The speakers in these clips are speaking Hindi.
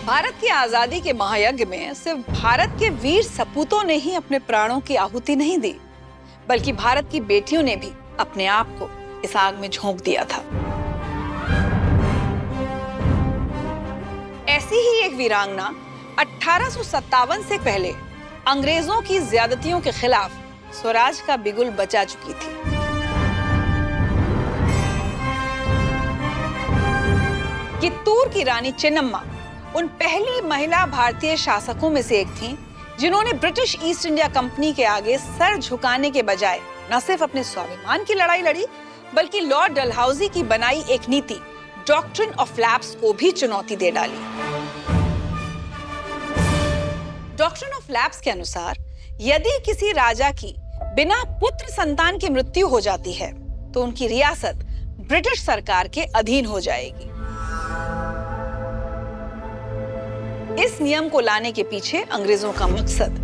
भारत की आजादी के महायज्ञ में सिर्फ भारत के वीर सपूतों ने ही अपने प्राणों की आहुति नहीं दी, बल्कि भारत की बेटियों ने भी अपने आप को इस आग में झोंक दिया था। ऐसी ही एक वीरांगना 1857 से पहले अंग्रेजों की ज्यादतियों के खिलाफ स्वराज का बिगुल बजा चुकी थी। कित्तूर की रानी चेन्नम्मा उन पहली महिला भारतीय शासकों में से एक थीं, जिन्होंने ब्रिटिश ईस्ट इंडिया कंपनी के आगे सर झुकाने के बजाय न सिर्फ अपने स्वाभिमान की लड़ाई लड़ी, बल्कि लॉर्ड डलहौजी की बनाई एक नीति डॉक्ट्रिन ऑफ लैप्स को भी चुनौती दे डाली। डॉक्ट्रिन ऑफ लैप्स के अनुसार यदि किसी राजा की बिना पुत्र संतान की मृत्यु हो जाती है तो उनकी रियासत ब्रिटिश सरकार के अधीन हो जाएगी। इस नियम को लाने के पीछे अंग्रेजों का मकसद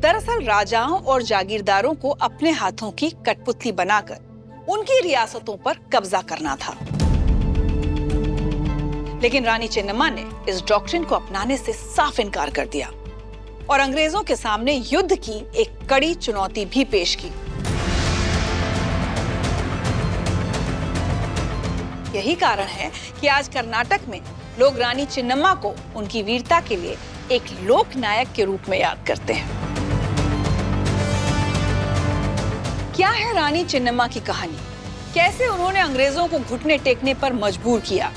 दरअसल राजाओं और जागीरदारों को अपने हाथों की कठपुतली बनाकर उनकी रियासतों पर कब्जा करना था। लेकिन रानी चेन्नम्मा ने इस डॉक्ट्रिन को अपनाने से साफ इनकार कर दिया और अंग्रेजों के सामने युद्ध की एक कड़ी चुनौती भी पेश की। यही कारण है कि आज कर्नाटक में लोग रानी चेन्नम्मा को उनकी वीरता के लिए एक लोक नायक के रूप में याद करते हैं। क्या है रानी चेन्नम्मा की कहानी? कैसे उन्होंने अंग्रेजों को घुटने टेकने पर मजबूर किया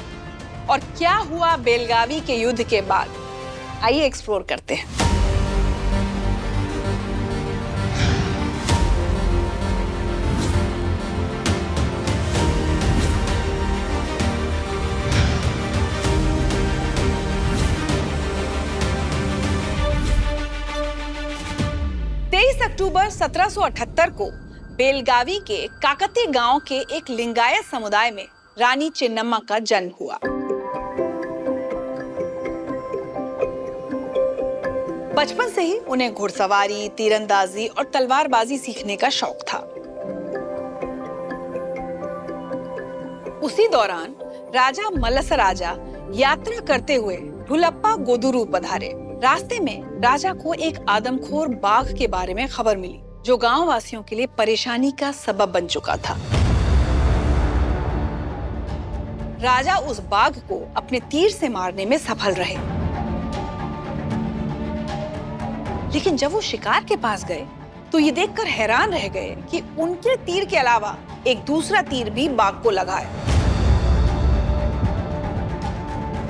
और क्या हुआ बेलगावी के युद्ध के बाद? आइए एक्सप्लोर करते हैं। 23 अक्टूबर 1778 को बेलगावी के काकती गांव के एक लिंगायत समुदाय में रानी चेन्नम्मा का जन्म हुआ। बचपन से ही उन्हें घुड़सवारी, तीरंदाजी और तलवारबाजी सीखने का शौक था। उसी दौरान राजा मल्लसराजा यात्रा करते हुए ढुलप्पा गोदुरु पधारे। रास्ते में राजा को एक आदमखोर बाघ के बारे में खबर मिली, जो गांव वासियों के लिए परेशानी का सबब बन चुका था। राजा उस बाघ को अपने तीर से मारने में सफल रहे, लेकिन जब वो शिकार के पास गए तो ये देखकर हैरान रह गए कि उनके तीर के अलावा एक दूसरा तीर भी बाघ को लगा है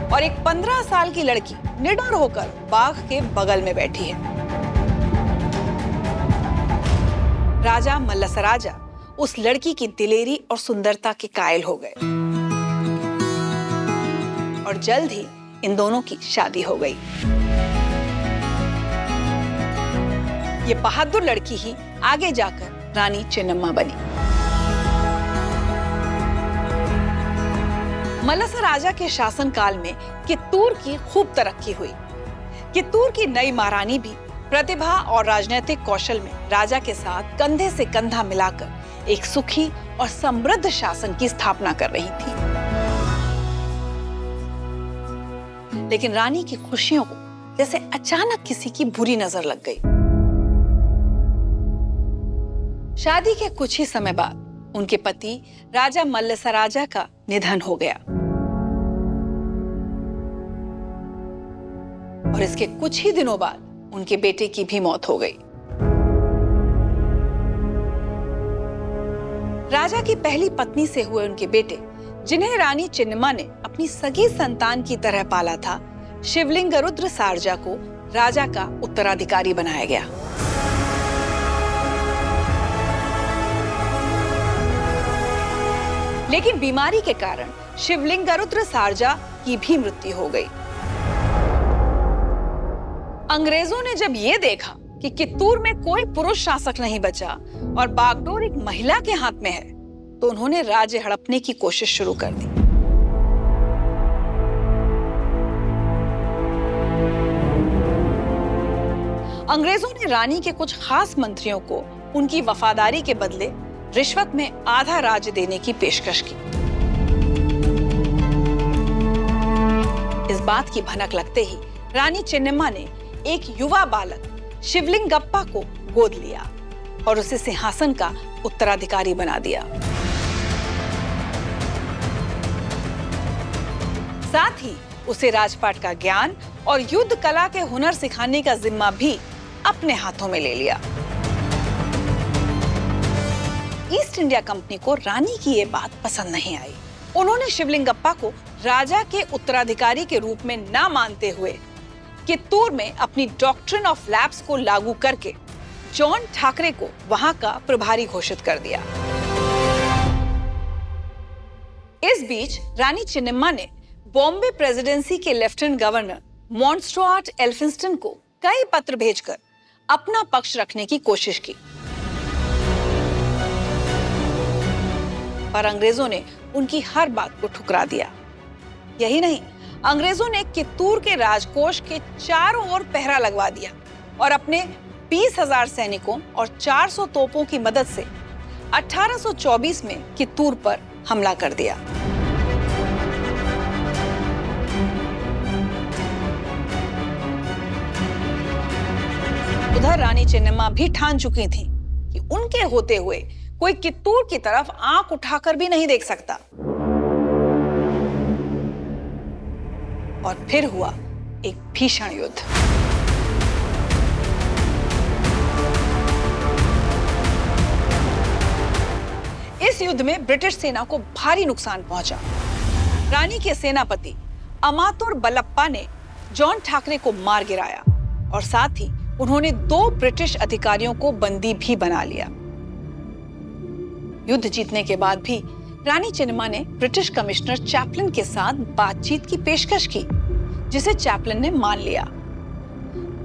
और एक 15 साल की लड़की निडर होकर बाघ के बगल में बैठी है। राजा मल्लसराजा उस लड़की की दिलेरी और सुंदरता के कायल हो गए और जल्द ही इन दोनों की शादी हो गई। ये बहादुर लड़की ही आगे जाकर रानी चेन्नम्मा बनी। मल्लसराजा के शासनकाल में कित्तूर की खूब तरक्की हुई। कित्तूर की नई महारानी भी प्रतिभा और राजनीतिक कौशल में राजा के साथ कंधे से कंधा मिलाकर एक सुखी और समृद्ध शासन की स्थापना कर रही थी। लेकिन रानी की खुशियों को जैसे अचानक किसी की बुरी नजर लग गई। शादी के कुछ ही समय बाद उनके पति राजा मल्लसराजा का निधन हो गया और इसके कुछ ही दिनों बाद उनके बेटे की भी मौत हो गई। राजा की पहली पत्नी से हुए उनके बेटे, जिन्हें रानी चेन्नम्मा ने अपनी सगी संतान की तरह पाला था, शिवलिंगरुद्र सारजा को राजा का उत्तराधिकारी बनाया गया। लेकिन बीमारी के कारण शिवलिंगरुद्र सारजा की भी मृत्यु हो गई। अंग्रेजों ने जब ये देखा कि कित्तूर में कोई पुरुष शासक नहीं बचा और बागडोर एक महिला के हाथ में है, तो उन्होंने राज्य हड़पने की कोशिश शुरू कर दी। अंग्रेजों ने रानी के कुछ खास मंत्रियों को उनकी वफादारी के बदले रिश्वत में आधा राज्य देने की पेशकश की। इस बात की भनक लगते ही रानी चेन्नम्मा ने एक युवा बालक शिवलिंगप्पा को गोद लिया और उसे सिंहासन का उत्तराधिकारी बना दिया। साथ ही उसे राजपाट का ज्ञान और युद्ध कला के हुनर सिखाने का जिम्मा भी अपने हाथों में ले लिया। ईस्ट इंडिया कंपनी को रानी की ये बात पसंद नहीं आई। उन्होंने शिवलिंगप्पा को राजा के उत्तराधिकारी के रूप में ना मानते हुए कित्तूर में अपनी डॉक्ट्रिन ऑफ लैप्स को लागू करके जॉन ठाकरे को वहां का प्रभारी घोषित कर दिया। इस बीच रानी चेन्नम्मा ने बॉम्बे प्रेसिडेंसी के लेफ्टिनेंट गवर्नर मॉन्स्ट्रुआर्ट एल्फिंस्टन को कई पत्र भेजकर अपना पक्ष रखने की कोशिश की, पर अंग्रेजों ने उनकी हर बात को ठुकरा दिया। यही नहीं, अंग्रेजों ने कित्तूर के राजकोष के चारों ओर पहरा लगवा दिया और अपने 20,000 सैनिकों और 400 तोपों की मदद से 1824 में कित्तूर पर हमला कर दिया। उधर रानी चेन्नम्मा भी ठान चुकी थी कि उनके होते हुए कोई कित्तूर की तरफ आंख उठाकर भी नहीं देख सकता। और फिर हुआ एक भीषण युद्ध। इस युद्ध में ब्रिटिश सेना को भारी नुकसान पहुंचा। रानी के सेनापति अमातुर बलप्पा ने जॉन ठाकरे को मार गिराया और साथ ही उन्होंने 2 ब्रिटिश अधिकारियों को बंदी भी बना लिया। युद्ध जीतने के बाद भी रानी चेन्नम्मा ने ब्रिटिश कमिश्नर चैपलिन के साथ बातचीत की पेशकश की, जिसे चैपलिन ने मान लिया।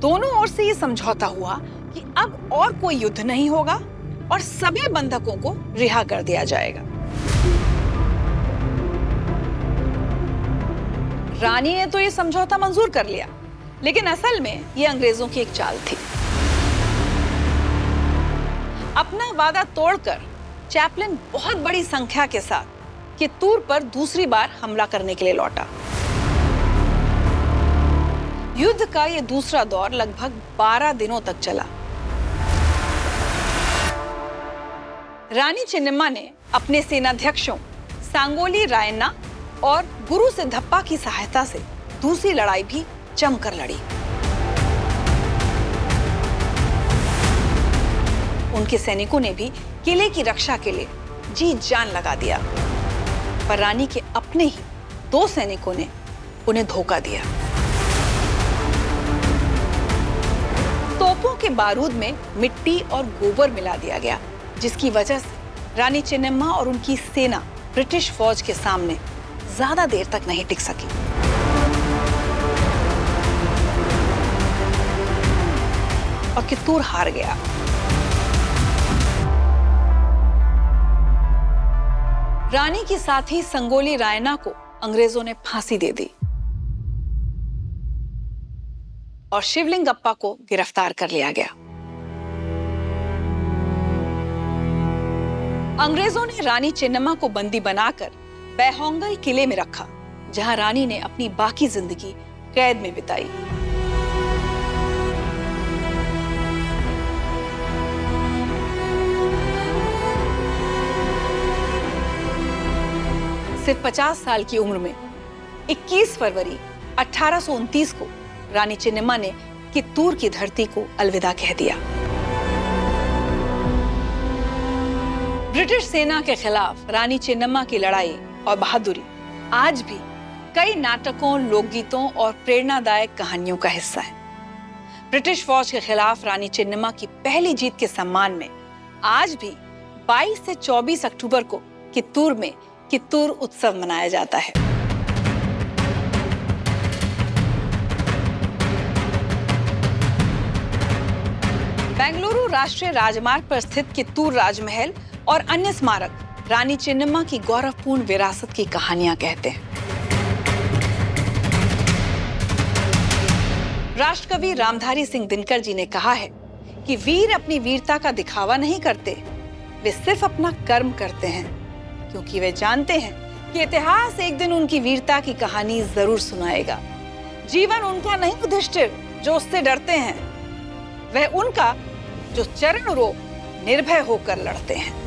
दोनों ओर से यह समझौता हुआ कि अब और कोई युद्ध नहीं होगा और सभी बंधकों को रिहा कर दिया जाएगा। रानी ने तो यह समझौता मंजूर कर लिया, लेकिन असल में यह अंग्रेजों की एक चाल थी। अपना वादा तोड़कर चैपलिन बहुत बड़ी संख्या के साथ कित्तूर पर दूसरी बार हमला करने के लिए लौटा। युद्ध का यह दूसरा दौर लगभग 12 दिनों तक चला। रानी चेन्नम्मा ने अपने सेनाध्यक्षों सांगोली रायन्ना और गुरु सिद्धप्पा की सहायता से दूसरी लड़ाई भी जमकर लड़ी। उनके सैनिकों ने भी किले की रक्षा के लिए जी जान लगा दिया, पर रानी के अपने ही 2 सैनिकों ने उन्हें धोखा दिया। तोपों के बारूद में मिट्टी और गोबर मिला दिया गया, जिसकी वजह से रानी चेन्नम्मा और उनकी सेना ब्रिटिश फौज के सामने ज्यादा देर तक नहीं टिक सकी। और कित्तूर हार गया। रानी के साथ ही संगोली रायन्ना को अंग्रेजों ने फांसी दे दी और शिवलिंगप्पा को गिरफ्तार कर लिया गया। अंग्रेजों ने रानी चेन्नम्मा को बंदी बनाकर बैहोंगल किले में रखा, जहां रानी ने अपनी बाकी जिंदगी कैद में बिताई। सिर्फ 50 साल की उम्र में 21 फरवरी 1829 को रानी चेन्नम्मा ने कित्तूर की धरती को अलविदा कह दिया। ब्रिटिश सेना के खिलाफ रानी चेन्नम्मा की लड़ाई और बहादुरी आज भी कई नाटकों, लोकगीतों और प्रेरणादायक कहानियों का हिस्सा है। ब्रिटिश फौज के खिलाफ रानी चेन्नम्मा की पहली जीत के सम्मान में आज भी 22 से 24 अक्टूबर को कित्तूर में कित्तूर उत्सव मनाया जाता है। बेंगलुरु राष्ट्रीय राजमार्ग पर स्थित कित्तूर राजमहल और अन्य स्मारक रानी चेन्नम्मा की गौरवपूर्ण विरासत की कहानियां कहते हैं। राष्ट्रकवि रामधारी सिंह दिनकर जी ने कहा है कि वीर अपनी वीरता का दिखावा नहीं करते, वे सिर्फ अपना कर्म करते हैं, क्योंकि वे जानते हैं कि इतिहास एक दिन उनकी वीरता की कहानी जरूर सुनाएगा। जीवन उनका नहीं युधिष्ठिर जो उससे डरते हैं, वह उनका जो चरण रो निर्भय होकर लड़ते हैं।